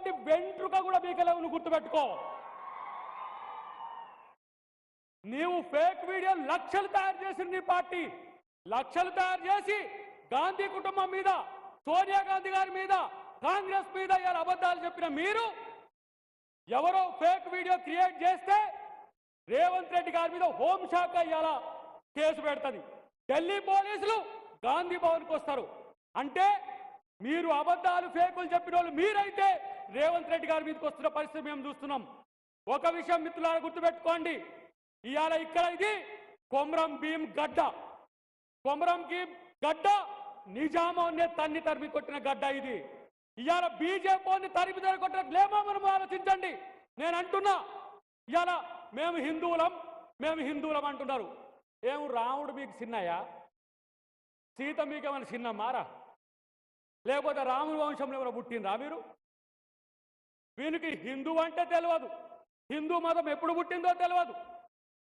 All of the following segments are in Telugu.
పార్టీ వెంట్రుక కూడా బీకలేవు, నువ్వు గుర్తుపెట్టుకో. నీవు ఫేక్ వీడియో లక్షలు తయారు చేసిన నీ పార్టీ లక్షలు తయారు చేసి గాంధీ కుటుంబం మీద, సోనియా గాంధీ గారి మీద, కాంగ్రెస్ మీద ఇలా అబద్ధాలు చెప్పిన మీరు ఎవరో ఫేక్ వీడియో క్రియేట్ చేస్తే రేవంత్ రెడ్డి గారి మీద హోంశాఖ ఇలా కేసు పెడుతుంది. ఢిల్లీ పోలీసులు గాంధీ భవన్కి వస్తారు. అంటే మీరు అబద్ధాలు ఫేకులు చెప్పిన వాళ్ళు మీరైతే రేవంత్ రెడ్డి గారి మీదకి వస్తున్న పరిస్థితి మేము చూస్తున్నాం. ఒక విషయం మిత్రులారా గుర్తుపెట్టుకోండి, ఇవాళ ఇక్కడ ఇది కొమరం భీం గడ్డ. కొమరం భీం గడ్డ నిజామాన్ని తన్ని తరిమి కొట్టిన గడ్డ ఇది. ఇవాళ బీజేపీని తరిమి తరిమి కొట్టిన లేమో మనం ఆలోచించండి. నేను అంటున్నా, ఇవాళ మేము హిందువులం అంటున్నారు. ఏం రాముడు మీకు చిన్నయ్యా? సీత మీకేమైనా చిన్న మారా? లేకపోతే రాముడి వంశంలో ఏమైనా పుట్టినరా మీరు? వీనికి హిందూ అంటే తెలియదు, హిందూ మతం ఎప్పుడు పుట్టిందో తెలియదు,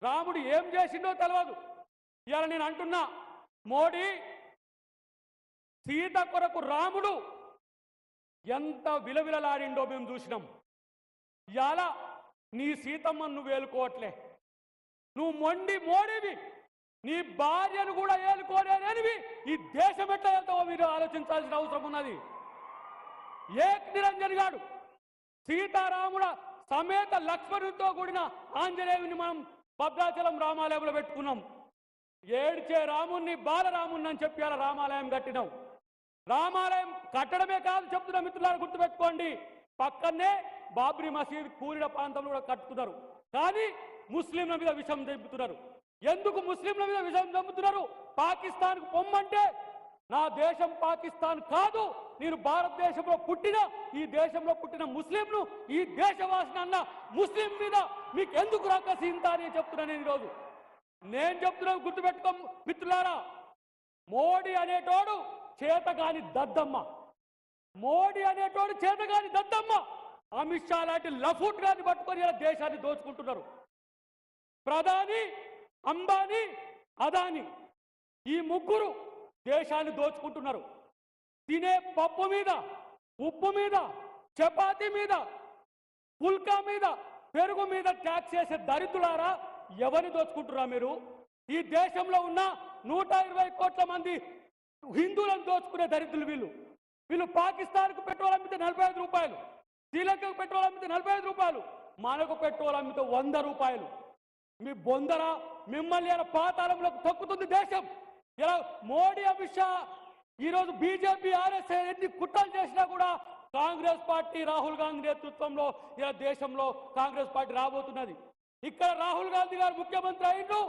రాముడు ఏం చేసిందో తెలియదు. ఇవాళ నేను అంటున్నా, మోడీ సీత కొరకు రాముడు ఎంత విలవిలలాడిండో మేము చూసినాం. ఇవాళ నీ సీతమ్మను నువ్వు ఏలుకోవట్లే, నువ్వు మోడీవి, నీ భార్యను కూడా ఏలుకోలేనివి. ఈ దేశం ఎట్లా వెళ్తావో మీరు ఆలోచించాల్సిన అవసరం ఉన్నది. ఏక్ నిరంజన్ గాడు సీతారాముడ సమేత లక్ష్మణుడితో కూడిన ఆంజనేయుని మనం భద్రాచలం రామాలయంలో పెట్టుకున్నాం. ఏడ్చే రాముణ్ణి బాలరాముణ్ణి అని చెప్పి అలా రామాలయం కట్టినాం. రామాలయం కట్టడమే కాదు చెప్తున్నా మిత్రులారా, గుర్తుపెట్టుకోండి, పక్కనే బాబ్రీ మసీద్ కూలిన ప్రాంతంలో కూడా కట్టుతున్నారు. కానీ ముస్లింల మీద విషం చంపుతున్నారు. ఎందుకు ముస్లింల మీద విషం చంపుతున్నారు? పాకిస్తాన్కు పొమ్మంటే నా దేశం పాకిస్తాన్ కాదు, నేను భారతదేశంలో పుట్టిన, ఈ దేశంలో పుట్టిన ముస్లింను, ఈ దేశవాసిని అన్న ముస్లిం మీద మీకు ఎందుకు రాకసింత అని చెప్తున్నా నేను ఈరోజు. నేను చెప్తున్నాను, గుర్తుపెట్టుకో మిత్రులారా, మోడీ అనేటోడు చేతగాని దద్దమ్మ, మోడీ అనేటోడు చేతగాని దద్దమ్మ. అమిత్ షా లాంటి లఫూట్ గారిని పట్టుకొని ఇలా దేశాన్ని దోచుకుంటున్నారు. ప్రధాని, అంబానీ, అదానీ ఈ ముగ్గురు దేశాన్ని దోచుకుంటున్నారు. తినే పప్పు మీద, ఉప్పు మీద, చపాతీ మీద, పుల్కా మీద, పెరుగు మీద ట్యాక్స్ చేసే దరిద్రులారా, ఎవరిని దోచుకుంటున్నా మీరు? ఈ దేశంలో ఉన్న 120 కోట్ల మంది హిందువులను దోచుకునే దరిద్రులు వీళ్ళు. వీళ్ళు పాకిస్తాన్కు పెట్రోల్ అమ్మితే 45 రూపాయలు, శ్రీలంకకు పెట్రోల్ అమ్మితే 45 రూపాయలు, మనకు పెట్రోల్ అమ్మితే 100 రూపాయలు. మీ బొందర మిమ్మల్ని పాతాళంలోకి తొక్కుతుంది దేశం. ఇలా మోడీ, అమిత్ షా, ఈరోజు బీజేపీ, ఆర్ఎస్ఎస్ ఎన్ని కుట్రలు చేసినా కూడా కాంగ్రెస్ పార్టీ రాహుల్ గాంధీ నేతృత్వంలో ఇలా దేశంలో కాంగ్రెస్ పార్టీ రాబోతున్నది. ఇక్కడ రాహుల్ గాంధీ గారు ముఖ్యమంత్రి అయినరు,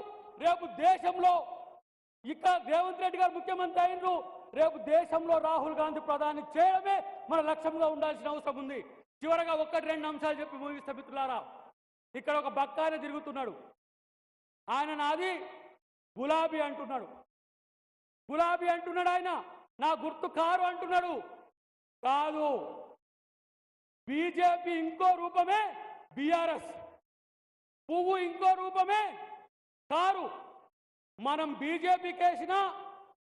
రేపు దేశంలో ఇక్కడ రేవంత్ రెడ్డి గారు ముఖ్యమంత్రి అయినరు, రేపు దేశంలో రాహుల్ గాంధీ ప్రధాని చేయడమే మన లక్ష్యంగా ఉండాల్సిన అవసరం ఉంది. చివరగా 1-2 అంశాలు చెప్పి ముగిస్తా మిత్రులారా. ఇక్కడ ఒక బక్కాయన తిరుగుతున్నాడు, ఆయన నాది గులాబీ అంటున్నాడు. గులాబీ అంటున్నాడు ఆయన, నా గుర్తు కారు అంటున్నాడు. కాదు, బీజేపీ ఇంకో రూపమే బీఆర్ఎస్, పువ్వు ఇంకో రూపమే కారు. మనం బీజేపీ కేసినా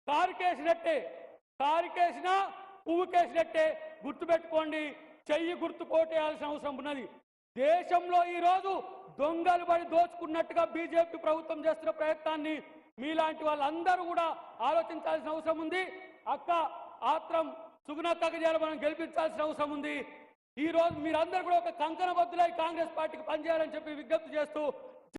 కారు కేసినట్టే, కారు కేసినా పువ్వు కేసినట్టే. గుర్తుపెట్టుకోండి, చెయ్యి గుర్తు కోటేయాల్సిన అవసరం ఉన్నది. దేశంలో ఈరోజు దొంగలు పడి దోచుకున్నట్టుగా బీజేపీ ప్రభుత్వం చేస్తున్న ప్రయత్నాన్ని మీలాంటి వాళ్ళందరూ కూడా ఆలోచించాల్సిన అవసరం ఉంది. అక్క ఆత్రం సుగుణక్కకి మనం గెలిపించాల్సిన అవసరం ఉంది. ఈ రోజు మీరందరూ కూడా ఒక కంకణబద్దులై కాంగ్రెస్ పార్టీకి పనిచేయాలని చెప్పి విజ్ఞప్తి చేస్తూ